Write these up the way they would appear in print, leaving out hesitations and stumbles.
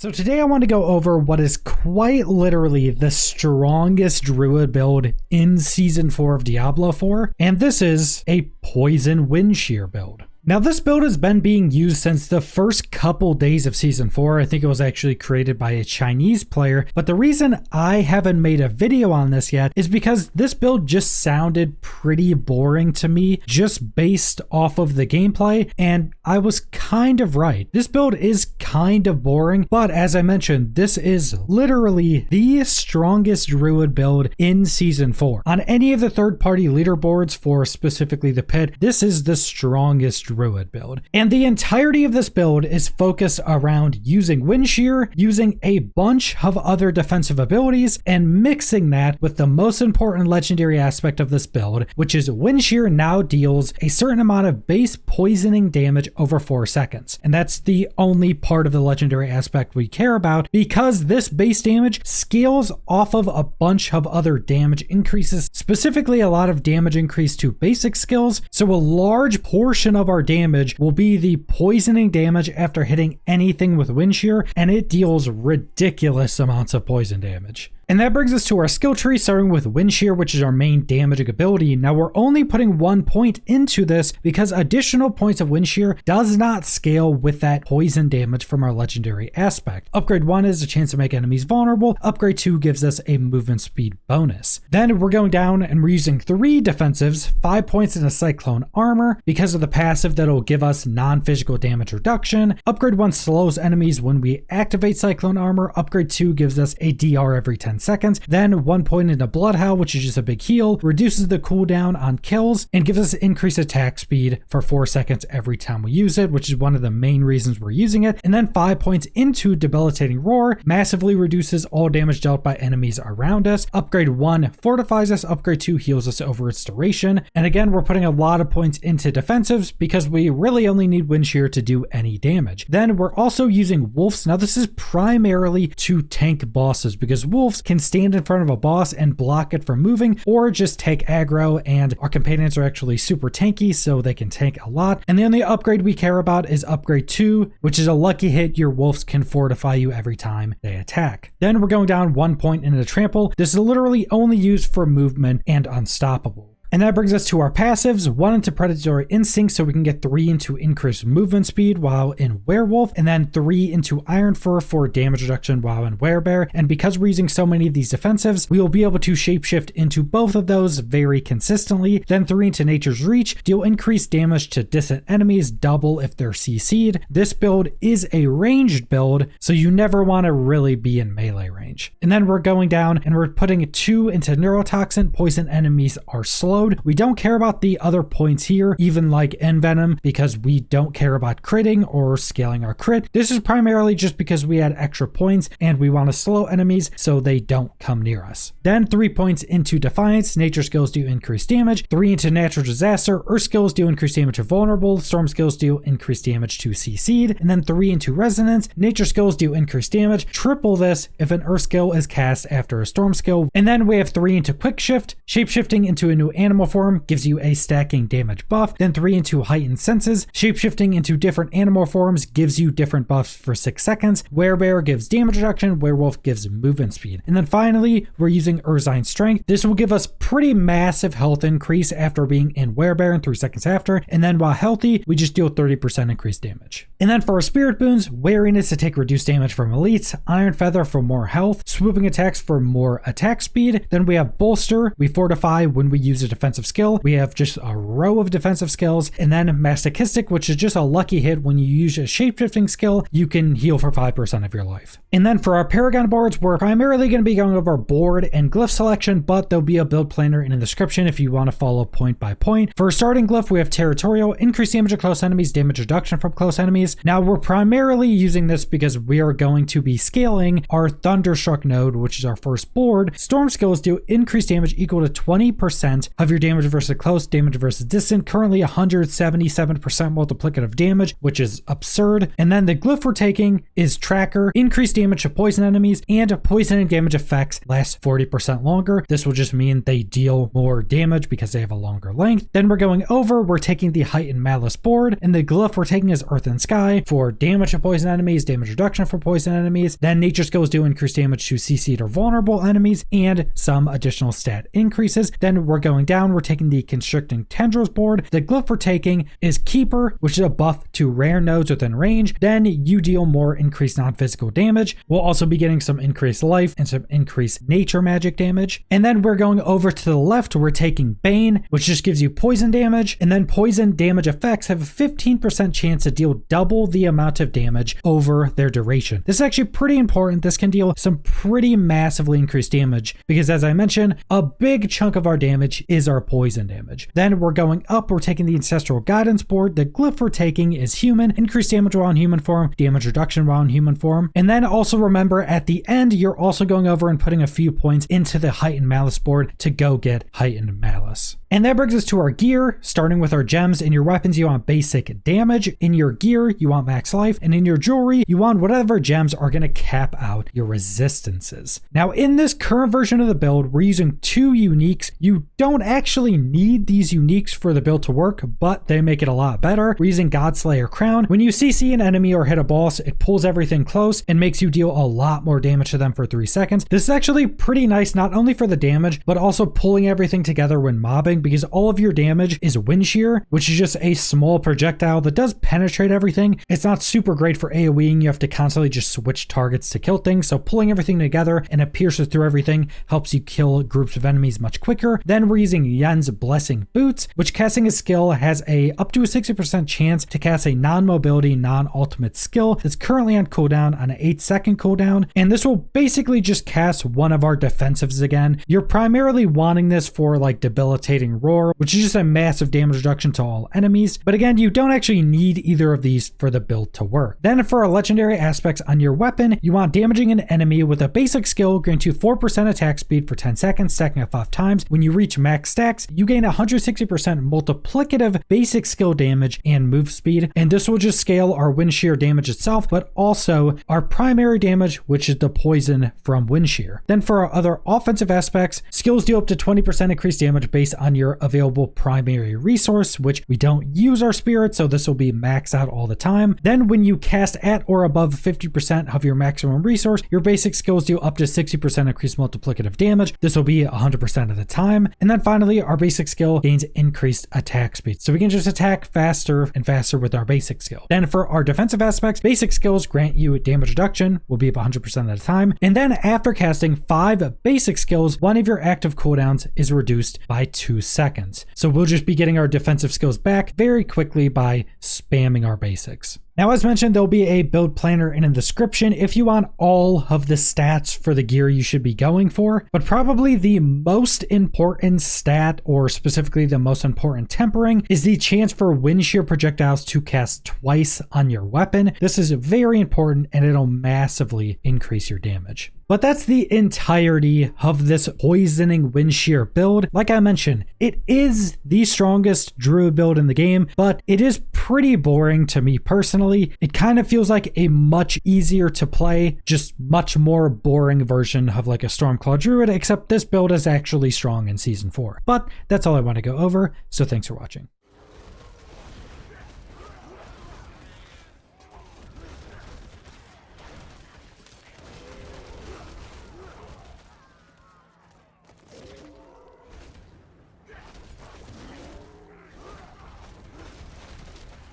So today I want to go over what is quite literally the strongest Druid build in Season 4 of Diablo 4, and this is a Poison Wind Shear build. Now this build has been being used since the first couple days of Season 4. I think it was actually created by a Chinese player, but the reason I haven't made a video on this yet is because this build just sounded pretty boring to me just based off of the gameplay, and I was kind of right. This build is kind of boring, but as I mentioned, this is literally the strongest Druid build in Season 4. On any of the third-party leaderboards for specifically the pit, this is the strongest Druid build. And the entirety of this build is focused around using Wind Shear, using a bunch of other defensive abilities, and mixing that with the most important legendary aspect of this build, which is Wind Shear now deals a certain amount of base poisoning damage over 4 seconds. And that's the only part of the legendary aspect we care about, because this base damage scales off of a bunch of other damage increases, specifically a lot of damage increase to basic skills. So a large portion of our damage will be the poisoning damage after hitting anything with Wind Shear, and it deals ridiculous amounts of poison damage. And that brings us to our skill tree, starting with Wind Shear, which is our main damaging ability. Now we're only putting 1 point into this because additional points of Wind Shear does not scale with that poison damage from our legendary aspect. Upgrade 1 is a chance to make enemies vulnerable. Upgrade 2 gives us a movement speed bonus. Then we're going down and we're using 3 defensives, 5 points in a Cyclone Armor because of the passive that'll give us non-physical damage reduction. Upgrade 1 slows enemies when we activate Cyclone Armor. Upgrade 2 gives us a DR every 10 seconds. Then 1 point into Bloodhowl, which is just a big heal, reduces the cooldown on kills, and gives us increased attack speed for 4 seconds every time we use it, which is one of the main reasons we're using it. And then 5 points into Debilitating Roar, massively reduces all damage dealt by enemies around us. Upgrade 1 fortifies us, upgrade 2 heals us over its duration. And again, we're putting a lot of points into defensives because we really only need Wind Shear to do any damage. Then we're also using Wolves. Now this is primarily to tank bosses because Wolves can stand in front of a boss and block it from moving, or just take aggro, and our companions are actually super tanky, so they can tank a lot. And the only upgrade we care about is upgrade 2, which is a lucky hit. Your wolves can fortify you every time they attack. Then we're going down 1 point into Trample. This is literally only used for movement and Unstoppable. And that brings us to our passives, 1 into Predatory Instinct, so we can get 3 into increased movement speed while in Werewolf, and then 3 into Iron Fur for damage reduction while in Werebear. And because we're using so many of these defensives, we will be able to shapeshift into both of those very consistently. Then 3 into Nature's Reach, deal increased damage to distant enemies, double if they're CC'd. This build is a ranged build, so you never want to really be in melee range. And then we're going down and we're putting 2 into Neurotoxin, poison enemies are slow. We don't care about the other points here, even like Envenom, because we don't care about critting or scaling our crit. This is primarily just because we had extra points and we want to slow enemies so they don't come near us. Then 3 points into Defiance, nature skills do increase damage. 3 into Natural Disaster, earth skills do increase damage to vulnerable, storm skills do increase damage to CC'd. And then 3 into Resonance, nature skills do increase damage. Triple this if an earth skill is cast after a storm skill. And then we have 3 into Quick Shift, shapeshifting into a new animal form gives you a stacking damage buff. Then 3 into Heightened Senses, shapeshifting into different animal forms gives you different buffs for 6 seconds. Werebear gives damage reduction, Werewolf gives movement speed. And then finally, we're using Urzine Strength. This will give us pretty massive health increase after being in Werebear and 3 seconds after. And then while healthy, we just deal 30% increased damage. And then for our Spirit Boons, Wariness to take reduced damage from elites, Iron Feather for more health, Swooping Attacks for more attack speed. Then we have Bolster, we fortify when we use a defensive skill. We have just a row of defensive skills. And then Masochistic, which is just a lucky hit. When you use a shapeshifting skill, you can heal for 5% of your life. And then for our Paragon boards, we're primarily going to be going over board and glyph selection, but there'll be a build planner in the description if you want to follow point by point. For starting glyph, we have Territorial, increased damage of close enemies, damage reduction from close enemies. Now we're primarily using this because we are going to be scaling our Thunderstruck node, which is our first board. Storm skills do increased damage equal to 20% of of your damage versus close, damage versus distant, currently 177% multiplicative damage, which is absurd. And then the glyph we're taking is Tracker, increased damage to poison enemies, and poison and damage effects last 40% longer. This will just mean they deal more damage because they have a longer length. Then we're taking the Height and Malice board, and the glyph we're taking is Earth and Sky for damage to poison enemies, damage reduction for poison enemies. Then nature skills do increase damage to CC'd or vulnerable enemies, and some additional stat increases. Then we're going down, we're taking the Constricting Tendrils board. The glyph we're taking is Keeper, which is a buff to rare nodes within range. Then you deal more increased non-physical damage. We'll also be getting some increased life and some increased nature magic damage. And then we're going over to the left, we're taking Bane, which just gives you poison damage, and then poison damage effects have a 15% chance to deal double the amount of damage over their duration. This is actually pretty important. This can deal some pretty massively increased damage because, as I mentioned, a big chunk of our damage is our poison damage. Then we're going up, we're taking the Ancestral Guidance board. The glyph we're taking is Human, increased damage while in human form, damage reduction while in human form. And then also remember at the end, you're also going over and putting a few points into the Heightened Malice board to go get Heightened Malice. And that brings us to our gear, starting with our gems. In your weapons, you want basic damage. In your gear, you want max life. And in your jewelry, you want whatever gems are going to cap out your resistances. Now, in this current version of the build, we're using 2 uniques. You don't actually need these uniques for the build to work, but they make it a lot better. We're using Godslayer Crown. When you CC an enemy or hit a boss, it pulls everything close and makes you deal a lot more damage to them for 3 seconds. This is actually pretty nice, not only for the damage, but also pulling everything together when mobbing, because all of your damage is Wind Shear, which is just a small projectile that does penetrate everything. It's not super great for AoEing. You have to constantly just switch targets to kill things. So pulling everything together and it pierces through everything helps you kill groups of enemies much quicker. Then we're using Yen's Blessing Boots, which casting a skill has up to a 60% chance to cast a non-mobility, non-ultimate skill that's currently on cooldown on an 8-second cooldown. And this will basically just cast one of our defensives again. You're primarily wanting this for like Debilitating Roar, which is just a massive damage reduction to all enemies. But again, you don't actually need either of these for the build to work. Then for our legendary aspects on your weapon, you want damaging an enemy with a basic skill, grant you 4% attack speed for 10 seconds, stacking up 5 times. When you reach max stacks, you gain 160% multiplicative basic skill damage and move speed. And this will just scale our Wind Shear damage itself, but also our primary damage, which is the poison from Wind Shear. Then for our other offensive aspects, skills deal up to 20% increased damage based on your available primary resource, which we don't use our spirit, so this will be maxed out all the time. Then when you cast at or above 50% of your maximum resource, your basic skills deal up to 60% increased multiplicative damage. This will be 100% of the time. And then finally, our basic skill gains increased attack speed. So we can just attack faster and faster with our basic skill. Then for our defensive aspects, basic skills grant you damage reduction, will be up 100% of the time. And then after casting 5 basic skills, one of your active cooldowns is reduced by 2 seconds. So we'll just be getting our defensive skills back very quickly by spamming our basics. Now, as mentioned, there'll be a build planner in the description if you want all of the stats for the gear you should be going for, but probably the most important stat, or specifically the most important tempering, is the chance for Wind Shear projectiles to cast twice on your weapon. This is very important and it'll massively increase your damage. But that's the entirety of this Poisoning Wind Shear build. Like I mentioned, it is the strongest Druid build in the game, but it is pretty boring to me personally. It kind of feels like a much easier to play, just much more boring version of like a Stormclaw Druid, except this build is actually strong in Season 4. But that's all I want to go over, so thanks for watching.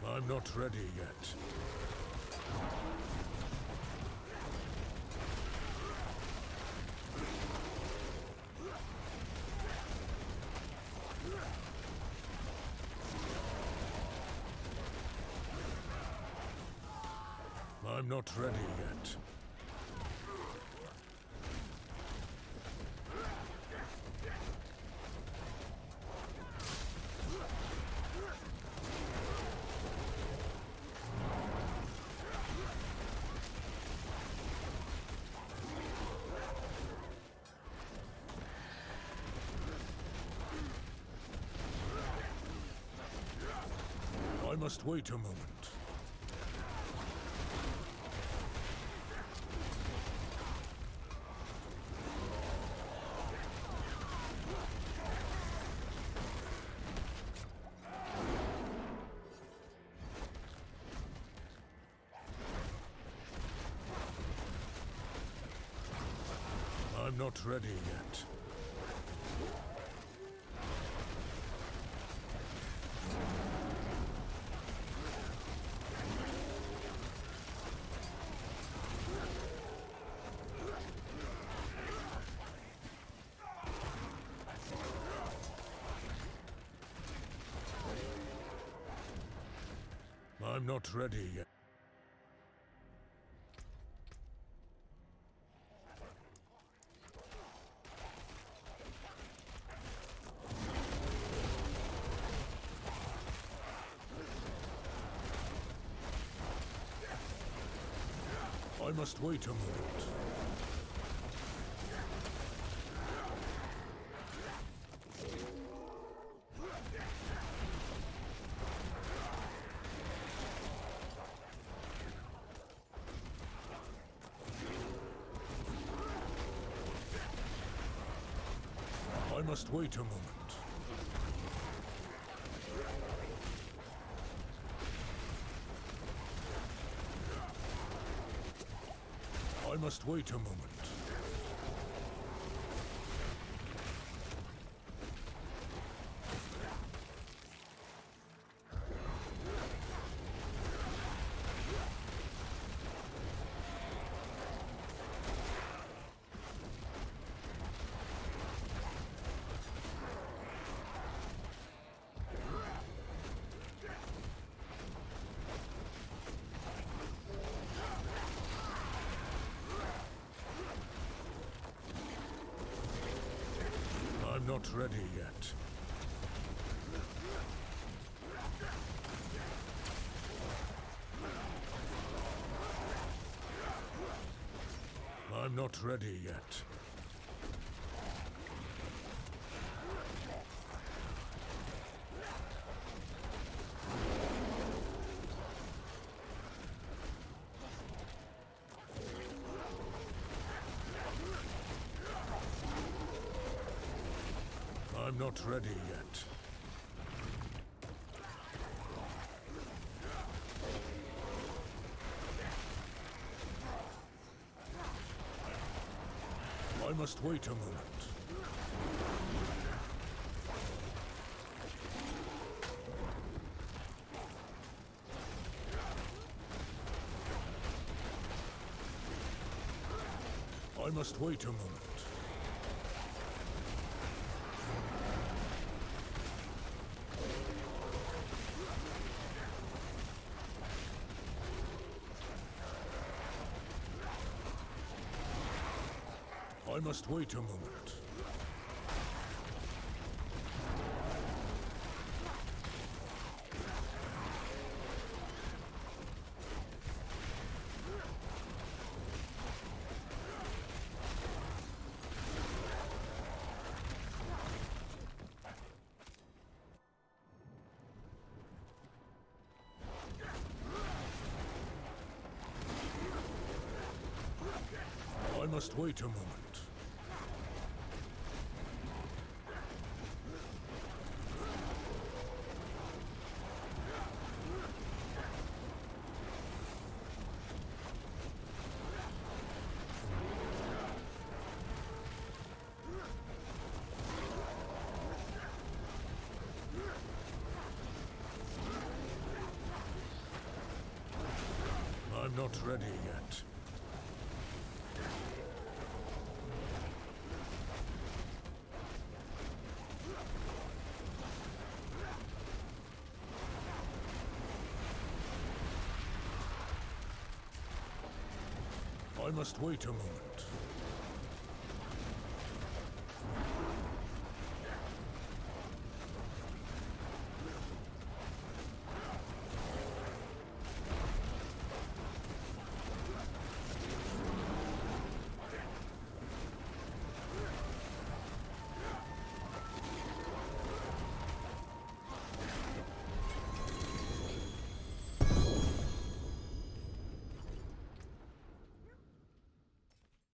I'm not ready yet. I'm not ready yet. I must wait a moment. I'm not ready yet. I'm not ready yet. I must wait a moment. I must wait a moment. I must wait a moment. I'm not ready yet. I'm not ready yet. I'm not ready yet. I must wait a moment. I must wait a moment. I must wait a moment. I must wait a moment. I'm not ready yet. I must wait a moment.